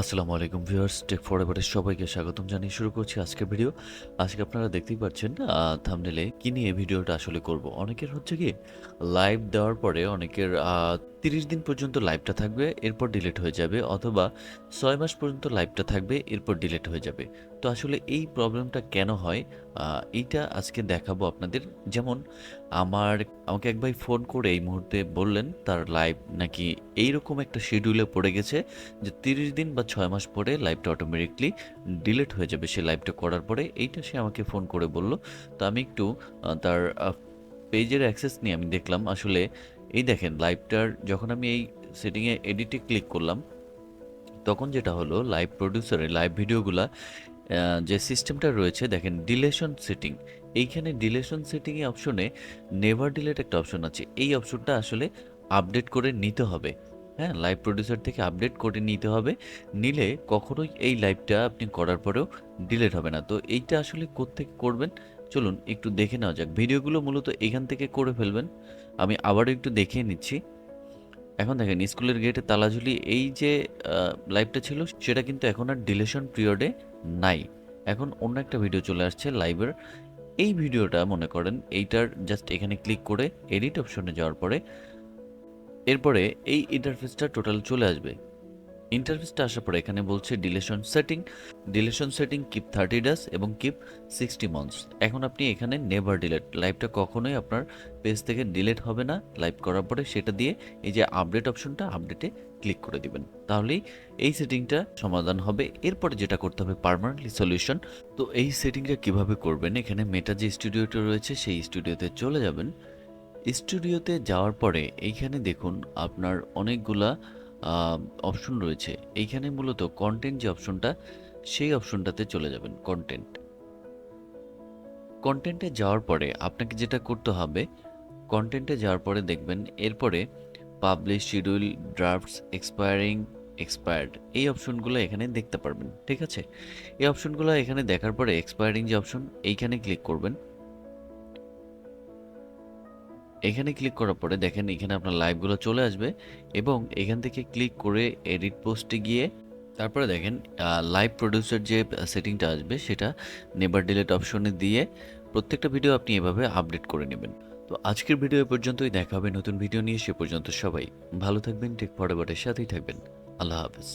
আসসালামু আলাইকুম viewers, take ফরএভারের সবাইকে স্বাগতম জানিয়ে শুরু করছি আজকের ভিডিও। আজকে আপনারা দেখতেই পাচ্ছেন থাম্বনেলে কি নিয়ে ভিডিওটা আসলে করব। অনেকের হচ্ছে কি লাইভ দেওয়ার পরে অনেকের ৩০ দিন পর্যন্ত লাইভটা থাকবে, এরপর ডিলিট হয়ে যাবে, অথবা ৬ মাস পর্যন্ত লাইভটা থাকবে, এরপর ডিলিট হয়ে যাবে। তো আসলে এই প্রবলেমটা কেন হয় এইটা আজকে দেখাবো আপনাদের। যেমন আমাকে এক ভাই ফোন করে এই মুহূর্তে বললেন তার লাইভ নাকি এইরকম একটা শিডিউলে পড়ে গেছে যে ৩০ দিন বা ৬ মাস পরে লাইভটা অটোমেটিকলি ডিলিট হয়ে যাবে সে লাইভটা করার পরে। এইটা সে আমাকে ফোন করে বলল। তো আমি একটু তার পেজের অ্যাক্সেস নিয়ে আমি দেখলাম আসলে এই দেখেন লাইভটার যখন আমি এই সেটিংয়ে এডিটে ক্লিক করলাম, তখন যেটা হলো লাইভ প্রডিউসারে লাইভ ভিডিওগুলা যে সিস্টেমটা রয়েছে দেখেন ডিলেশন সেটিং। এইখানে ডিলেশন সেটিংয়ে অপশনে নেভার ডিলেট একটা অপশন আছে। এই অপশনটা আসলে আপডেট করে নিতে হবে। হ্যাঁ, লাইভ প্রডিউসার থেকে আপডেট করে নিতে হবে। নিলে কখনোই এই লাইভটা আপনি করার পরেও ডিলেট হবে না। তো এইটা আসলে কোত্থেকে করবেন চলুন একটু দেখে নেওয়া যাক। ভিডিওগুলো মূলত এখান থেকে করে ফেলবেন। আমি আবারও একটু দেখিয়ে নিচ্ছি। এখন দেখেন স্কুলের গেটে তালা ঝুলিয়ে এই যে লাইভটা ছিল সেটা কিন্তু এখন আর ডিলেশন পিরিয়ডে নাই। এখন অন্য একটা ভিডিও চলে আসছে লাইভের। এই ভিডিওটা মনে করেন এইটার জাস্ট এখানে ক্লিক করে এডিট অপশনে যাওয়ার পরে এরপরে এই ইন্টারফেসটা টোটাল চলে আসবে। ইন্টারফেসটা আসার পরে এখানে বলছে ডিলেশন সেটিং কিপ 30 ডেজ এবং কিপ 60 মান্থস। এখন আপনি এখানে নেভার ডিলেট, লাইভটা কখনোই আপনার পেজ থেকে ডিলেট হবে না। লাইভ করার পরে সেটা দিয়ে এই যে আপডেট অপশনটা, আপডেটে ক্লিক করে দিবেন, তাহলেই এই সেটিংটা সমাধান হবে। এরপরে যেটা করতে হবে পার্মানেন্টলি সলিউশন। তো এই সেটিংটা কিভাবে করবেন, এখানে মেটা যে স্টুডিওটা রয়েছে সেই স্টুডিওতে চলে যাবেন। স্টুডিওতে যাওয়ার পরে এইখানে দেখুন আপনার অনেকগুলা অপশন রয়েছে। এইখানে মূলত কন্টেন্ট যে অপশনটা, সেই অপশনটাতে চলে যাবেন। কন্টেন্টে যাওয়ার পরে আপনাকে যেটা করতে হবে, কন্টেন্টে যাওয়ার পরে দেখবেন এরপরে পাবলিশ, শিডিউল, ড্রাফটস, এক্সপায়ার্ড এই অপশনগুলো এখানে দেখতে পারবেন। ঠিক আছে, এই অপশনগুলো এখানে দেখার পরে এক্সপায়ারিং যে অপশন এইখানে ক্লিক করবেন। এখানে ক্লিক করার পরে দেখেন এখানে আপনার লাইভগুলো চলে আসবে এবং এখান থেকে ক্লিক করে এডিট পোস্টে গিয়ে তারপরে দেখেন লাইভ প্রডিউসার যে সেটিংটা আসবে সেটা নেভার ডিলিট অপশনে দিয়ে প্রত্যেকটা ভিডিও আপনি এভাবে আপডেট করে নেবেন। তো আজকের ভিডিও এ পর্যন্তই, দেখা হবে নতুন ভিডিও নিয়ে। সে পর্যন্ত সবাই ভালো থাকবেন, টেক ফরওয়ার্ডের সাথেই থাকবেন। আল্লাহ হাফেজ।